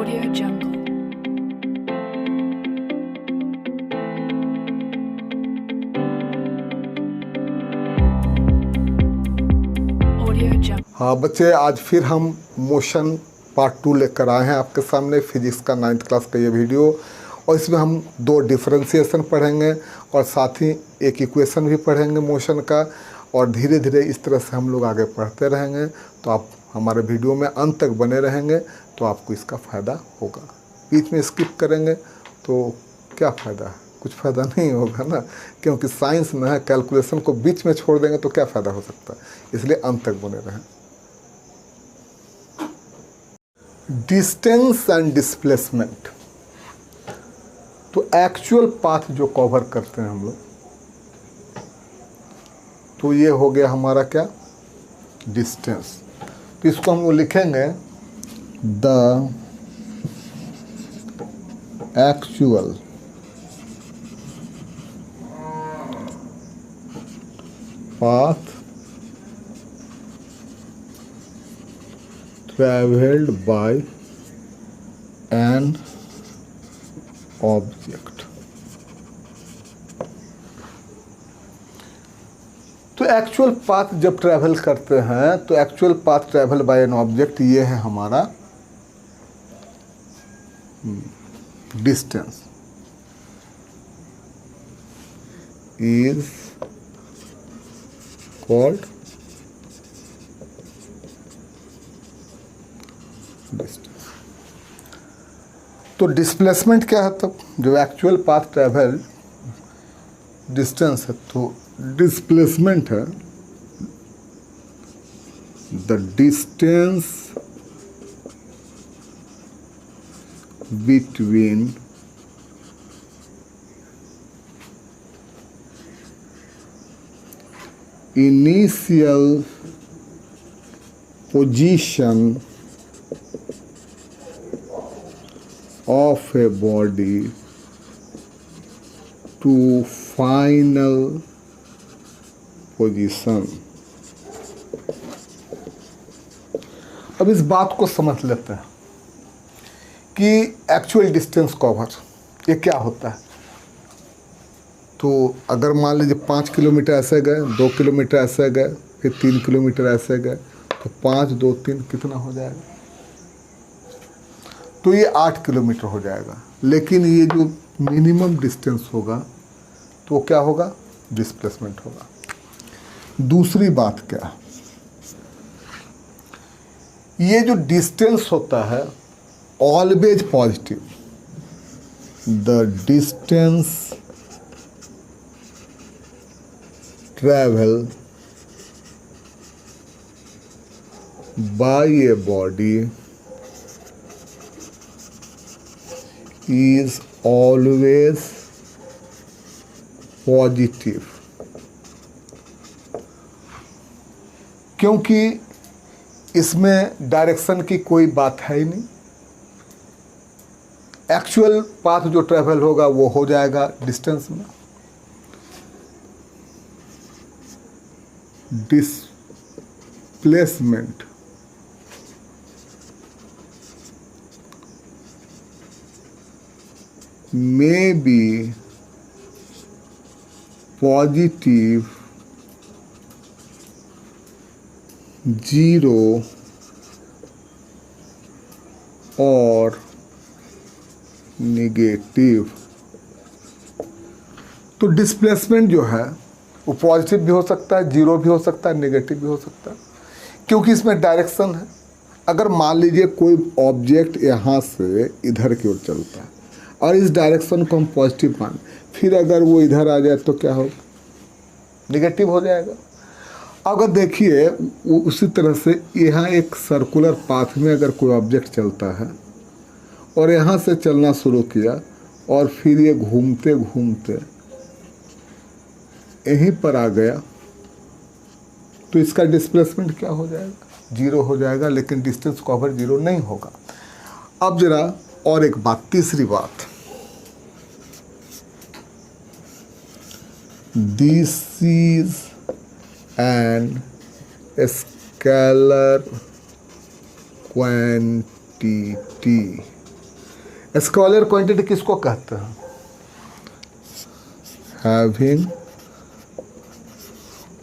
Audio Jungle. Audio Jungle. हाँ बच्चे, आज फिर हम मोशन पार्ट 2 लेकर आए हैं आपके सामने। फिजिक्स का 9th क्लास का ये वीडियो, और इसमें हम 2 डिफरेंशिएशन पढ़ेंगे और साथ ही एक इक्वेशन भी पढ़ेंगे मोशन का, और धीरे धीरे इस तरह से हम लोग आगे पढ़ते रहेंगे। तो आप हमारे वीडियो में अंत तक बने रहेंगे तो आपको इसका फ़ायदा होगा। बीच में स्किप करेंगे तो क्या फ़ायदा है? कुछ फ़ायदा नहीं होगा ना, क्योंकि साइंस में है, कैलकुलेशन को बीच में छोड़ देंगे तो क्या फ़ायदा हो सकता है। इसलिए अंत तक बने रहें। डिस्टेंस एंड डिस्प्लेसमेंट, तो एक्चुअल पाथ जो कवर करते हैं हम लोग, तो ये हो गया हमारा क्या, डिस्टेंस। तो इसको हम लोग लिखेंगे the actual path traveled by an object। तो एक्चुअल पाथ जब ट्रैवल करते हैं तो actual path travel by an object, ये है हमारा डिस्टेंस, इज कॉल्ड डिस्टेंस। तो डिस्प्लेसमेंट क्या है? तब जो एक्चुअल पाथ ट्रैवल डिस्टेंस है, तो डिस्प्लेसमेंट है the distance between initial position of a body to final position। अब इस बात को समझ लेते हैं कि एक्चुअल डिस्टेंस कवर ये क्या होता है। तो अगर मान लीजिए 5 किलोमीटर ऐसे गए, 2 किलोमीटर ऐसे गए, फिर 3 किलोमीटर ऐसे गए, तो 5, 2, 3 कितना हो जाएगा? तो ये 8 किलोमीटर हो जाएगा। लेकिन ये जो मिनिमम डिस्टेंस होगा तो वो क्या होगा? डिस्प्लेसमेंट होगा। दूसरी बात क्या है, ये जो डिस्टेंस होता है always positive. The distance travel by a body is always positive, क्योंकि इसमें डायरेक्शन की कोई बात है ही नहीं। एक्चुअल पाथ जो ट्रैवल होगा वो हो जाएगा डिस्टेंस में। डिस्प्लेसमेंट may be positive, 0 और नेगेटिव। तो डिस्प्लेसमेंट जो है वो पॉजिटिव भी हो सकता है, 0 भी हो सकता है, नेगेटिव भी हो सकता है, क्योंकि इसमें डायरेक्शन है। अगर मान लीजिए कोई ऑब्जेक्ट यहाँ से इधर की ओर चलता है और इस डायरेक्शन को हम पॉजिटिव मान, फिर अगर वो इधर आ जाए तो क्या होगा? नेगेटिव हो जाएगा। अगर देखिए उसी तरह से यहाँ एक सर्कुलर पाथ में अगर कोई ऑब्जेक्ट चलता है और यहाँ से चलना शुरू किया और फिर ये घूमते घूमते यहीं पर आ गया, तो इसका डिस्प्लेसमेंट क्या हो जाएगा? 0 हो जाएगा, लेकिन डिस्टेंस कवर 0 नहीं होगा। अब जरा और एक बात, तीसरी बात, this is an scalar quantity. Scalar quantity किसको कहते हैं? हैविंग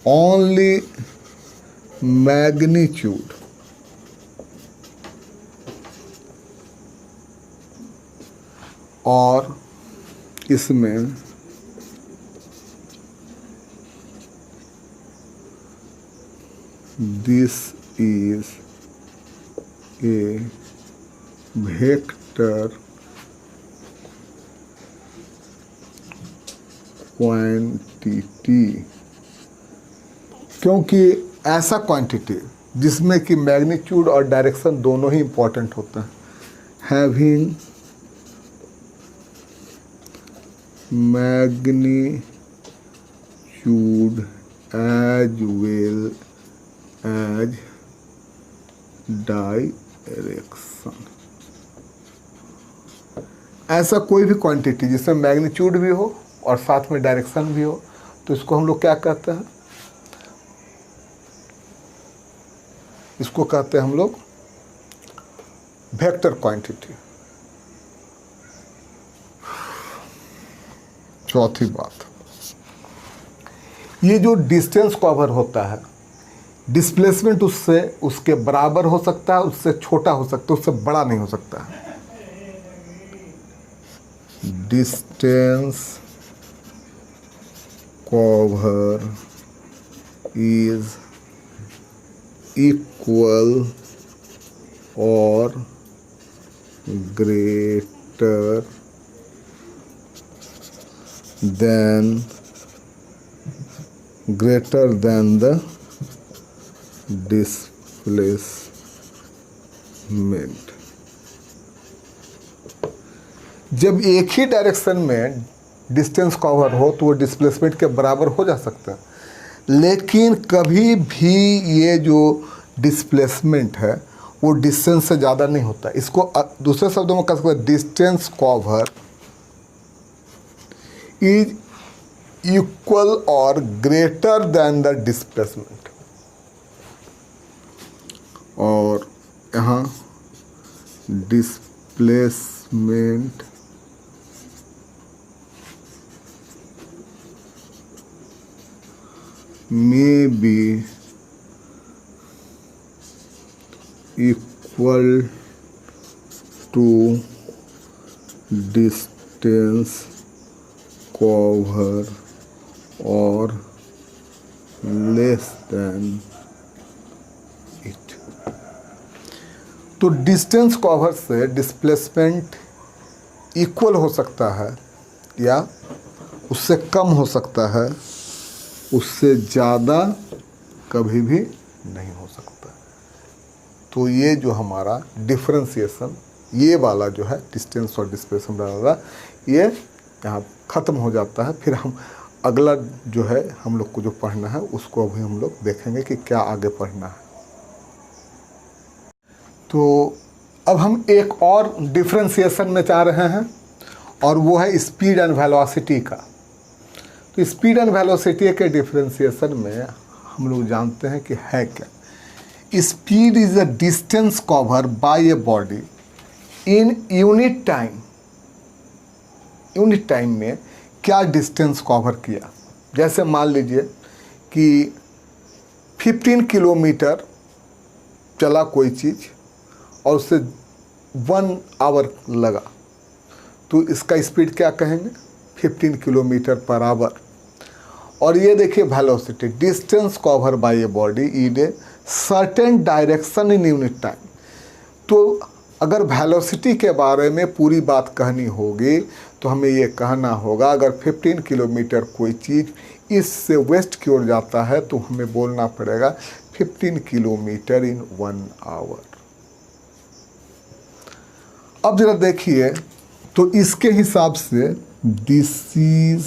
ओनली मैग्नीट्यूड और इसमें this is a vector quantity, क्योंकि ऐसा क्वांटिटी जिसमें कि मैग्नीट्यूड और डायरेक्शन दोनों ही इंपॉर्टेंट होते हैं। Having magnitude as well as direction, ऐसा कोई भी क्वांटिटी जिसमें मैग्नीट्यूड भी हो और साथ में डायरेक्शन भी हो, तो इसको हम लोग क्या कहते हैं? इसको कहते हैं हम लोग वेक्टर क्वांटिटी। चौथी बात, ये जो डिस्टेंस कवर होता है, डिस्प्लेसमेंट उससे उसके बराबर हो सकता है, उससे छोटा हो सकता है, उससे बड़ा नहीं हो सकता है। डिस्टेंस कवर इज इक्वल और ग्रेटर than the displacement। जब एक ही डायरेक्शन में डिस्टेंस कवर हो तो वो डिस्प्लेसमेंट के बराबर हो जा सकता है, लेकिन कभी भी ये जो डिस्प्लेसमेंट है वो डिस्टेंस से ज़्यादा नहीं होता। इसको दूसरे शब्दों में कह सकते हैं डिस्टेंस कवर इज इक्वल और ग्रेटर देन द डिस्प्लेसमेंट। और यहाँ displacement may be equal to distance cover or less than it। तो डिस्टेंस कवर से डिस्प्लेसमेंट इक्वल हो सकता है या उससे कम हो सकता है, उससे ज़्यादा कभी भी नहीं हो सकता। तो ये जो हमारा डिफरेंशिएशन ये वाला जो है डिस्टेंस और डिस्प्लेसमेंट वाला, ये यहाँ ख़त्म हो जाता है। फिर हम अगला जो है हम लोग को जो पढ़ना है उसको अभी हम लोग देखेंगे कि क्या आगे पढ़ना है। तो अब हम एक और डिफरेंशिएशन में जा रहे हैं और वो है स्पीड एंड वेलोसिटी का। तो स्पीड एंड वेलोसिटी के डिफरेंशिएशन में हम लोग जानते हैं कि है क्या। Speed is a distance cover by a body in unit time. Unit time में क्या डिस्टेंस कवर किया। जैसे मान लीजिए कि 15 किलोमीटर चला कोई चीज़ और उससे 1 आवर लगा, तो इसका स्पीड क्या कहेंगे? 15 किलोमीटर पर आवर। और ये देखिए velocity, distance cover by a body in a certain direction in unit time. तो अगर वेलोसिटी के बारे में पूरी बात कहनी होगी तो हमें ये कहना होगा अगर 15 किलोमीटर कोई चीज़ इससे वेस्ट की ओर जाता है तो हमें बोलना पड़ेगा 15 किलोमीटर इन 1 आवर। अब जरा देखिए तो इसके हिसाब से this is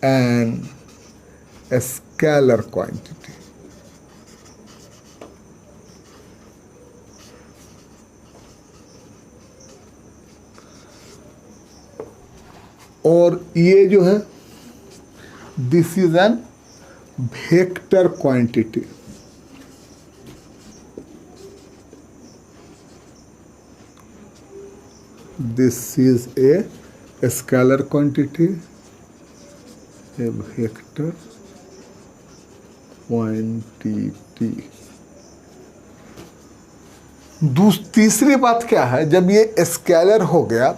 an scalar quantity. और ये जो है this is an vector quantity. This is a scalar quantity, A vector quantity. तीसरी बात क्या है, जब ये स्केलर हो गया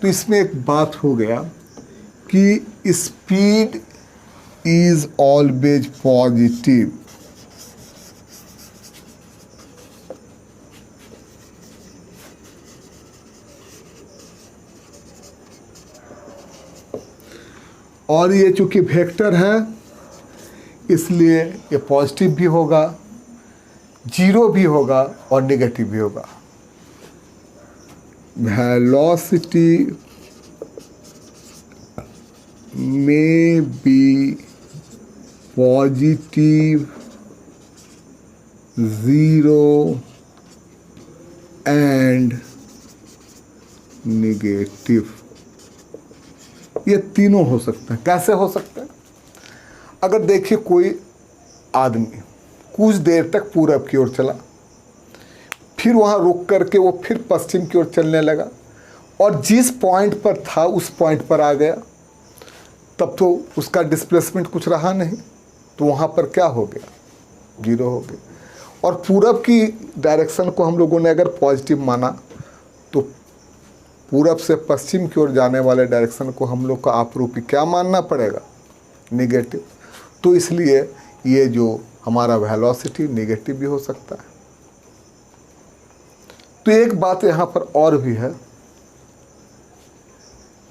तो इसमें एक बात हो गया कि स्पीड इज ऑलवेज पॉजिटिव। और ये चूंकि वेक्टर है इसलिए ये पॉजिटिव भी होगा, जीरो भी होगा और नेगेटिव भी होगा। Velocity may be positive, zero and negative। ये तीनों हो सकते हैं। कैसे हो सकते हैं? अगर देखिए कोई आदमी कुछ देर तक पूरब की ओर चला, फिर वहाँ रुक करके वो फिर पश्चिम की ओर चलने लगा और जिस पॉइंट पर था उस पॉइंट पर आ गया, तब तो उसका डिस्प्लेसमेंट कुछ रहा नहीं, तो वहाँ पर क्या हो गया? जीरो हो गया। और पूरब की डायरेक्शन को हम लोगों ने अगर पॉजिटिव माना तो पूरब से पश्चिम की ओर जाने वाले डायरेक्शन को हम लोग को आपरूपी क्या मानना पड़ेगा? नेगेटिव। तो इसलिए ये जो हमारा वेलोसिटी नेगेटिव भी हो सकता है। तो एक बात यहाँ पर और भी है,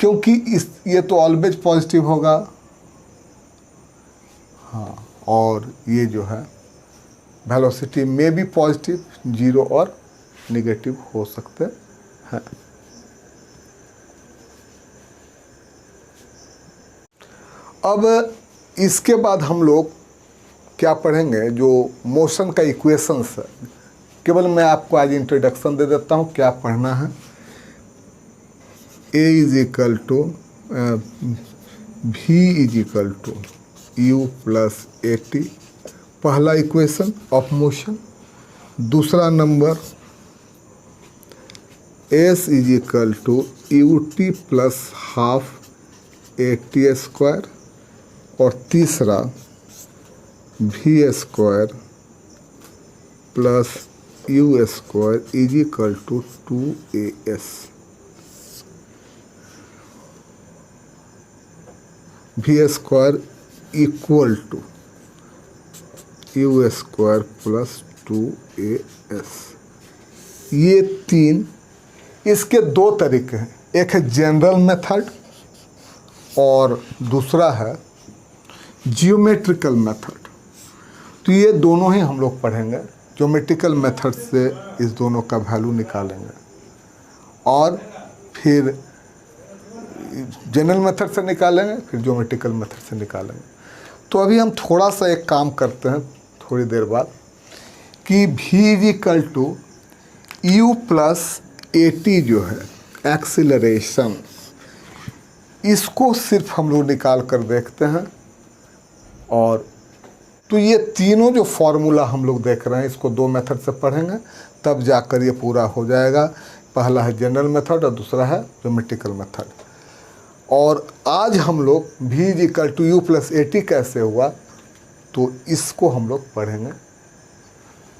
क्योंकि ये तो ऑलवेज पॉजिटिव होगा, हाँ, और ये जो है वेलोसिटी में भी पॉजिटिव, जीरो और नेगेटिव हो सकते हैं। अब इसके बाद हम लोग क्या पढ़ेंगे, जो मोशन का इक्वेशंस है। केवल मैं आपको आज इंट्रोडक्शन दे देता हूँ क्या पढ़ना है। A is equal to v is equal to u plus a t, पहला इक्वेशन ऑफ मोशन। दूसरा number s is equal to u t plus half a t square. और तीसरा v square plus u square is equal to 2as। V square equal to u square plus 2as। ये तीन, इसके दो तरीके हैं, एक है जनरल मेथड और दूसरा है जियोमेट्रिकल मेथड। तो ये दोनों ही हम लोग पढ़ेंगे। ज्योमेट्रिकल मेथड से इस दोनों का वैल्यू निकालेंगे और फिर जनरल मेथड से निकालेंगे, फिर ज्योमेट्रिकल मेथड से निकालेंगे। तो अभी हम थोड़ा सा एक काम करते हैं थोड़ी देर बाद कि v is equal to u plus a t जो है एक्सीलरेशन, इसको सिर्फ हम लोग निकाल कर देखते हैं। और तो ये तीनों जो फॉर्मूला हम लोग देख रहे हैं इसको दो मेथड से पढ़ेंगे, तब जाकर ये पूरा हो जाएगा। पहला है जनरल मेथड और दूसरा है ज्योमेट्रिकल मेथड। और आज हम लोग v is equal to u plus a t कैसे हुआ, तो इसको हम लोग पढ़ेंगे।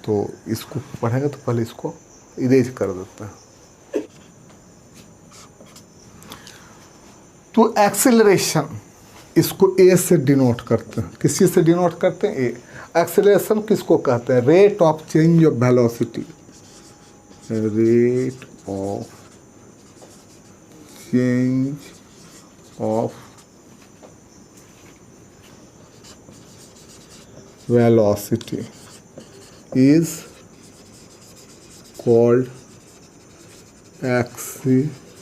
तो इसको पढ़ेंगे तो पहले इसको इरेज कर देते हैं। तो एक्सेलरेशन, इसको ए से डिनोट करते हैं। किस चीज़ से डिनोट करते हैं? ए। एक्सेलरेशन किसको कहते हैं? Rate of change of velocity, rate of change of velocity is called acceleration.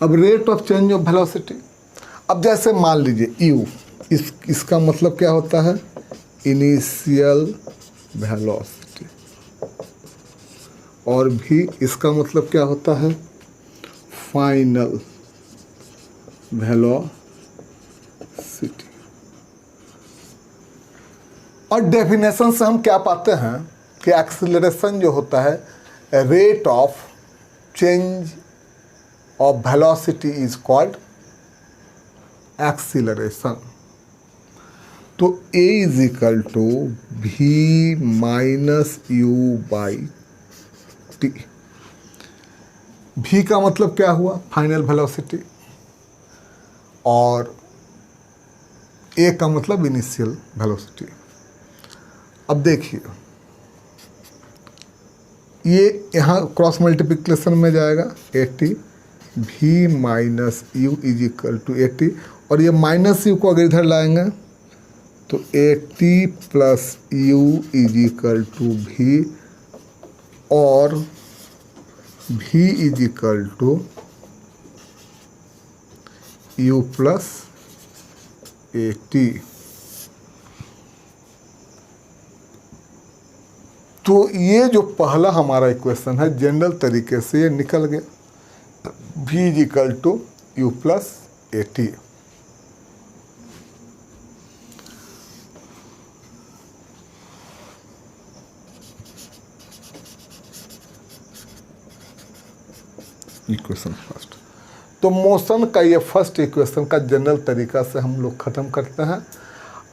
अब rate of change of velocity, अब जैसे मान लीजिए यू, इसका मतलब क्या होता है? Initial velocity. और भी इसका मतलब क्या होता है? Final velocity. और डेफिनेशन से हम क्या पाते हैं कि एक्सीलरेशन जो होता है rate of change of velocity is called acceleration. तो a is equal to v minus u by t. v का मतलब क्या हुआ? फाइनल वेलोसिटी, और a का मतलब इनिशियल वेलोसिटी। अब देखिए, ये यहाँ क्रॉस मल्टीप्लिकेशन में जाएगा 80 v minus u is equal to 80, और ये माइनस यू को अगर इधर लाएंगे तो 80 plus u is equal to v, और v is equal to u plus 80। तो ये जो पहला हमारा इक्वेशन है जनरल तरीके से ये निकल गया, v is equal to u plus 80। Equation first. तो मोशन का ये फर्स्ट इक्वेशन का जनरल तरीका से हम लोग ख़त्म करते हैं।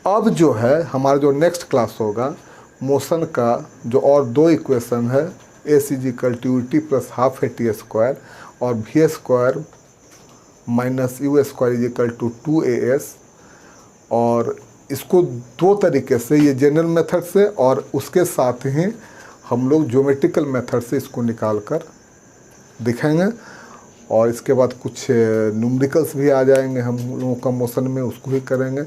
अब जो है हमारा जो नेक्स्ट क्लास होगा, मोशन का जो और दो इक्वेशन है, s is equal to t plus half a t square और v square minus u square is equal to 2as, और इसको दो तरीके से, ये जनरल मेथड से और उसके साथ ही हम लोग ज्योमेट्रिकल मेथड से इसको निकाल कर दिखाएंगे। और इसके बाद कुछ न्यूमेरिकल्स भी आ जाएंगे हम लोगों का मोशन में, उसको भी करेंगे।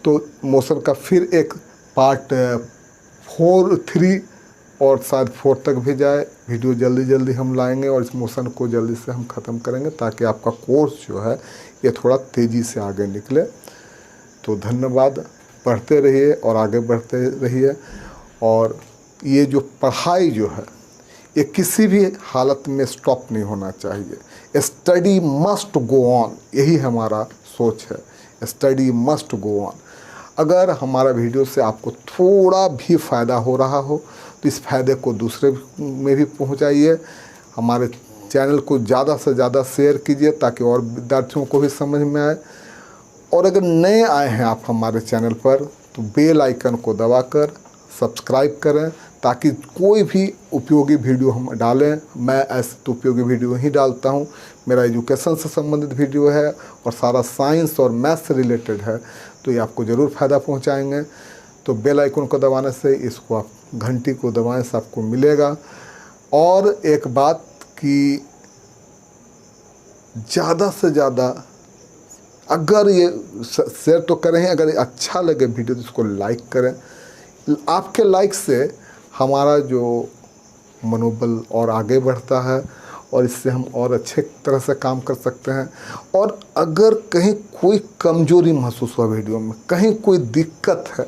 तो मोशन का फिर एक पार्ट 4, 3 और शायद 4 तक भी जाए, वीडियो जल्दी जल्दी हम लाएंगे और इस मोशन को जल्दी से हम ख़त्म करेंगे ताकि आपका कोर्स जो है ये थोड़ा तेज़ी से आगे निकले। तो धन्यवाद, पढ़ते रहिए और आगे बढ़ते रहिए। और ये जो पढ़ाई जो है ये किसी भी हालत में स्टॉप नहीं होना चाहिए। स्टडी मस्ट गो ऑन, यही हमारा सोच है, स्टडी मस्ट गो ऑन। अगर हमारा वीडियो से आपको थोड़ा भी फ़ायदा हो रहा हो तो इस फ़ायदे को दूसरे में भी पहुंचाइए। हमारे चैनल को ज़्यादा से ज़्यादा शेयर कीजिए ताकि और विद्यार्थियों को भी समझ में आए। और अगर नए आए हैं आप हमारे चैनल पर तो बेल आइकन को दबाकर सब्सक्राइब करें ताकि कोई भी उपयोगी वीडियो हम डालें, मैं ऐसे तो उपयोगी वीडियो ही डालता हूं। मेरा एजुकेशन से संबंधित वीडियो है और सारा साइंस और मैथ से रिलेटेड है, तो ये आपको ज़रूर फ़ायदा पहुंचाएंगे। तो बेल आइकन को दबाने से, इसको आप घंटी को दबाएं से आपको मिलेगा। और एक बात कि ज़्यादा से ज़्यादा अगर ये शेयर तो करें, अगर अच्छा लगे वीडियो तो इसको लाइक करें। आपके लाइक से हमारा जो मनोबल और आगे बढ़ता है और इससे हम और अच्छे तरह से काम कर सकते हैं। और अगर कहीं कोई कमजोरी महसूस हुआ वीडियो में, कहीं कोई दिक्कत है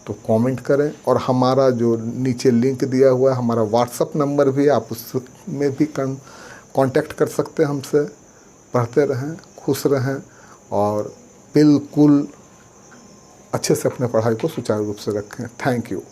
तो कमेंट करें। और हमारा जो नीचे लिंक दिया हुआ है, हमारा व्हाट्सएप नंबर भी, आप उसमें भी कांटेक्ट कर सकते हैं हमसे। पढ़ते रहें, खुश रहें और बिल्कुल अच्छे से अपने पढ़ाई को सुचारू रूप से रखें। Thank you.